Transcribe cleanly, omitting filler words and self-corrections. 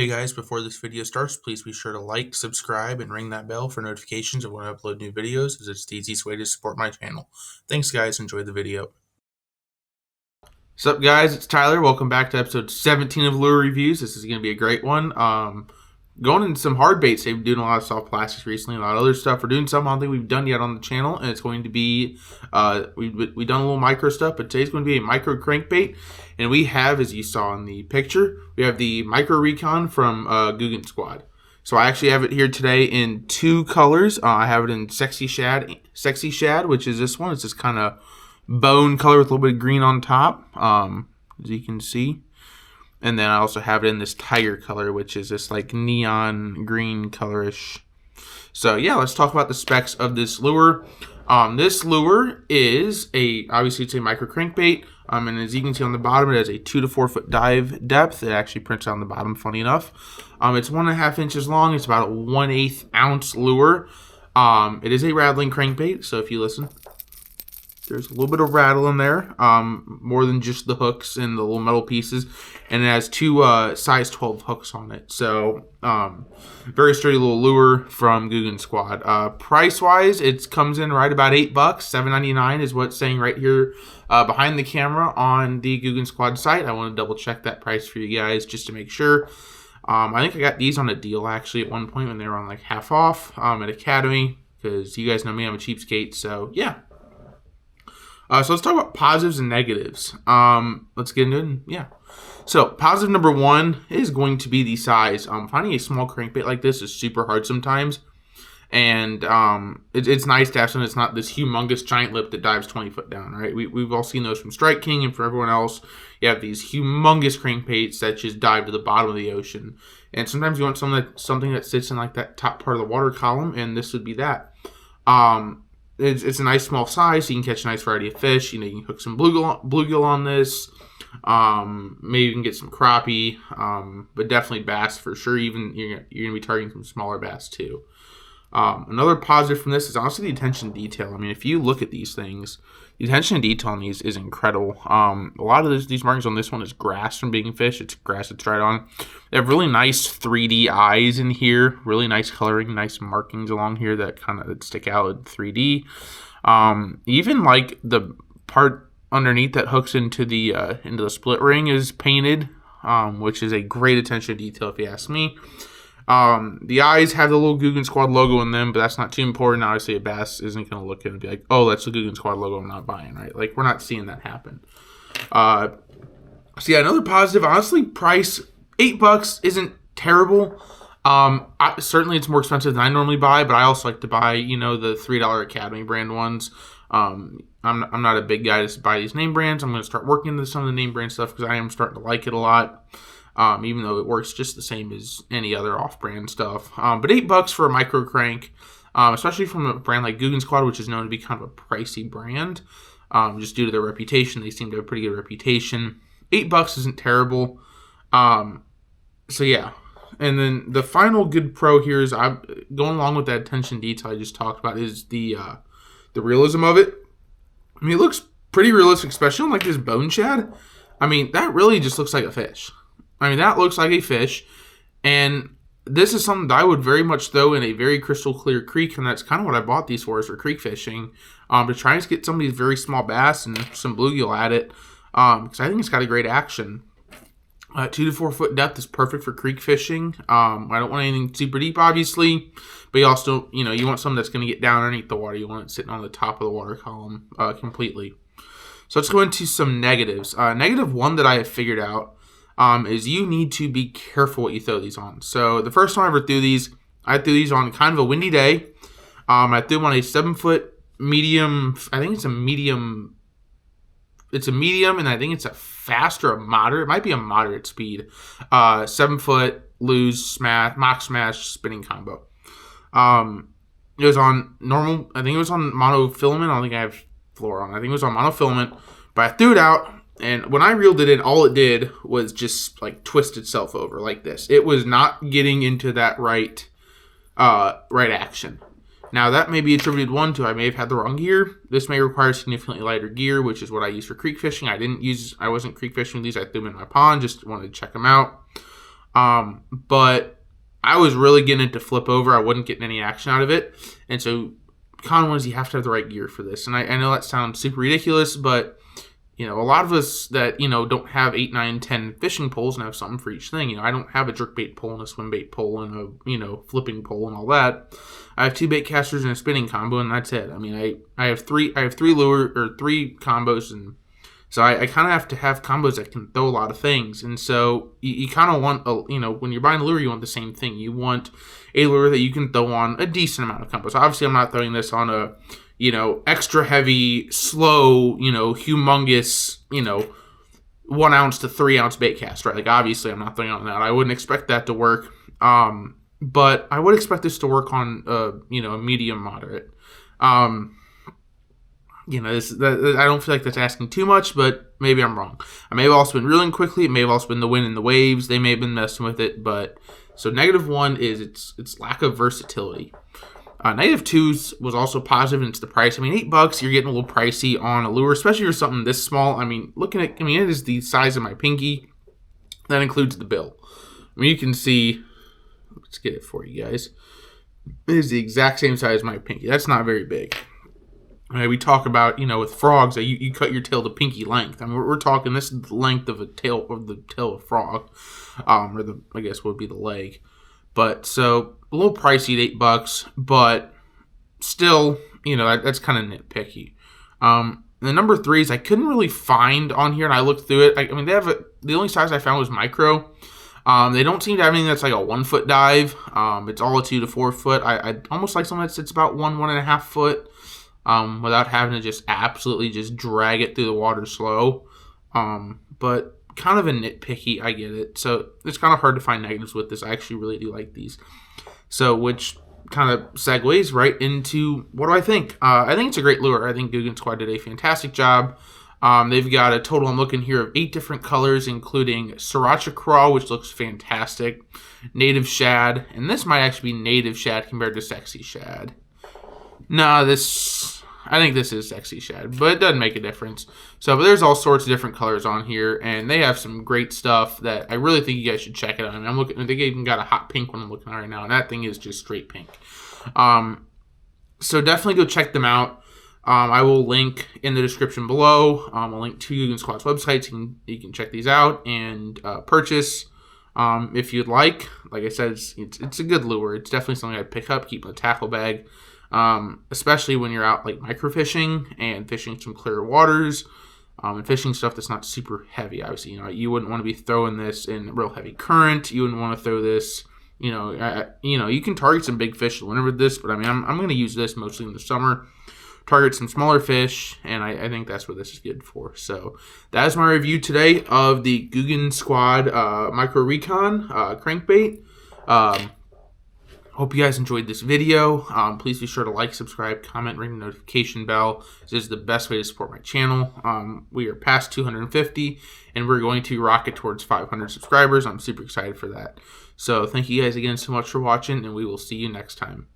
Hey guys, before this video starts, please be sure to like, subscribe, and ring that bell for notifications of when I upload new videos, as it's the easiest way to support my channel. Thanks guys, enjoy the video. What's up guys, it's Tyler. Welcome back to episode 17 of Lure Reviews. This is going to be a great one. Going into some hard baits. They've been doing a lot of soft plastics recently, a lot of other stuff. We're doing something I don't think we've done yet on the channel, and it's going to be, we've done a little micro stuff, but today's going to be a micro crankbait. And we have, as you saw in the picture, we have the Micro Recon from Guggen Squad. So I actually have it here today in two colors. I have it in Sexy Shad, which is this one. It's this kind of bone color with a little bit of green on top, as you can see. And then I also have it in this tiger color, which is this like neon green colorish. So yeah, let's talk about the specs of this lure. This lure is obviously it's a micro crankbait. And as you can see on the bottom, it has a 2 to 4 foot dive depth. It actually prints out on the bottom, funny enough. It's 1.5 inches long. It's about a 1/8 ounce lure. It is a rattling crankbait, so if you listen, there's a little bit of rattle in there, more than just the hooks and the little metal pieces. And it has two size 12 hooks on it. So, very sturdy little lure from Guggen Squad. Price-wise, it comes in right about $8. $7.99 is what's saying right here behind the camera on the Guggen Squad site. I want to double check that price for you guys just to make sure. I think I got these on a deal actually at one point when they were on like half off at Academy, because you guys know me, I'm a cheapskate. So, yeah. So let's talk about positives and negatives. Let's get into it. Yeah. So positive number one is going to be the size. Finding a small crankbait like this is super hard sometimes. And it's nice to have something that's not this humongous giant lip that dives 20 foot down, right? We've all seen those from Strike King, and for everyone else, you have these humongous crankbaits that just dive to the bottom of the ocean. And sometimes you want something that sits in like that top part of the water column, and this would be that. It's a nice small size, so you can catch a nice variety of fish. You know, you can hook some bluegill on this. Maybe you can get some crappie, but definitely bass for sure. Even you're gonna be targeting some smaller bass too. Another positive from this is honestly the attention to detail. I mean, if you look at these things, the attention to detail on these is incredible. A lot of these markings on this one is grass from being fished. It's grass that's right on. They have really nice 3D eyes in here, really nice coloring, nice markings along here that kind of stick out in 3D. Even like the part underneath that hooks into the split ring is painted, which is a great attention to detail if you ask me. The eyes have the little Guggen Squad logo in them, but that's not too important. Obviously, a bass isn't going to look at it and be like, oh, that's the Guggen Squad logo, I'm not buying, right? Like, we're not seeing that happen. So yeah, another positive, honestly, price, $8 isn't terrible. Certainly it's more expensive than I normally buy, but I also like to buy, you know, the $3 Academy brand ones. I'm not a big guy to buy these name brands. I'm going to start working into some of the name brand stuff because I am starting to like it a lot. Even though it works just the same as any other off-brand stuff. But $8 for a micro crank, especially from a brand like Guggen Squad, which is known to be kind of a pricey brand, just due to their reputation. They seem to have a pretty good reputation. $8 isn't terrible. So yeah. And then the final good pro here is going along with that attention detail I just talked about is the realism of it. I mean, it looks pretty realistic, especially on like this bone shad. I mean, that really just looks like a fish. I mean, that looks like a fish, and this is something that I would very much throw in a very crystal clear creek, and that's kind of what I bought these for, is for creek fishing, to try and get some of these very small bass and some bluegill at it, because I think it's got a great action. 2 to 4 foot depth is perfect for creek fishing. I don't want anything super deep, obviously, but you also, you know, you want something that's going to get down underneath the water. You want it sitting on the top of the water column completely. So let's go into some negatives. Negative one that I have figured out is you need to be careful what you throw these on. So the first time I ever threw these, I threw these on kind of a windy day. I threw them on a 7-foot medium. I think it's a medium. It's a medium, and I think it's a fast or a moderate. It might be a moderate speed. 7-foot lose smash, mock smash spinning combo. It was on normal. I think it was on monofilament. I don't think I have fluoro on. I think it was on monofilament, but I threw it out. And when I reeled it in, all it did was just like twist itself over like this. It was not getting into that right action. Now that may be attributed one to I may have had the wrong gear. This may require significantly lighter gear, which is what I use for creek fishing. I wasn't creek fishing with these. I threw them in my pond, just wanted to check them out. But I was really getting it to flip over. I wasn't getting any action out of it. And so con one is you have to have the right gear for this. And I know that sounds super ridiculous, but a lot of us that, don't have 8, 9, 10 fishing poles and have something for each thing. I don't have a jerkbait pole and a swim bait pole and a, flipping pole and all that. I have 2 bait casters and a spinning combo, and that's it. I mean, I have three lure or 3 combos, and so I kind of have to have combos that can throw a lot of things. And so you kind of want, when you're buying a lure, you want the same thing. You want a lure that you can throw on a decent amount of combos. Obviously, I'm not throwing this on a extra heavy, slow, humongous, 1 ounce to 3 ounce bait cast, right? Like, obviously, I'm not throwing on that. I wouldn't expect that to work. But I would expect this to work on, a medium moderate. I don't feel like that's asking too much, but maybe I'm wrong. I may have also been reeling quickly. It may have also been the wind and the waves. They may have been messing with it, but so -1 is its lack of versatility. -2 was also positive, and it's the price. I mean, $8, you're getting a little pricey on a lure, especially for something this small. I mean, it is the size of my pinky. That includes the bill. I mean, you can see, let's get it for you guys. It is the exact same size as my pinky. That's not very big. I mean, we talk about, with frogs, that you cut your tail to pinky length. I mean, we're talking, this is the length of the tail of a frog, or I guess would be the leg. But so a little pricey at $8, but still, that's kind of nitpicky. The number 3s I couldn't really find on here, and I looked through it. I mean, the only size I found was micro. They don't seem to have anything that's like a 1 foot dive. It's all a 2 to 4 foot. I almost like something that sits about 1.5 foot, without having to just absolutely just drag it through the water slow. But kind of a nitpicky, I get it. So it's kind of hard to find negatives with this. I actually really do like these. So, which kind of segues right into, what do I think? I think it's a great lure. I think Googan Squad did a fantastic job. They've got a total, I'm looking here, of 8 different colors, including Sriracha Crawl, which looks fantastic, Native Shad, and this might actually be Native Shad compared to Sexy Shad. No, I think this is Sexy Shad, but it doesn't make a difference. So, but there's all sorts of different colors on here, and they have some great stuff that I really think you guys should check it out. I mean, I'm looking, they even got a hot pink one I'm looking at right now, and that thing is just straight pink. So definitely go check them out. I will link in the description below. I'll link to Googan Squad's websites. You can check these out and purchase if you'd like. Like I said, it's a good lure. It's definitely something I'd pick up, keep in a tackle bag. Especially when you're out like microfishing and fishing some clear waters, and fishing stuff that's not super heavy. Obviously, you wouldn't want to be throwing this in real heavy current. You wouldn't want to throw this, you can target some big fish whenever this, but I mean, I'm going to use this mostly in the summer, target some smaller fish, and I think that's what this is good for. So that is my review today of the Googan Squad Micro Recon crankbait. Hope you guys enjoyed this video. Please be sure to like, subscribe, comment, ring the notification bell. This is the best way to support my channel. We are past 250, and we're going to rocket towards 500 subscribers. I'm super excited for that. So thank you guys again so much for watching, and we will see you next time.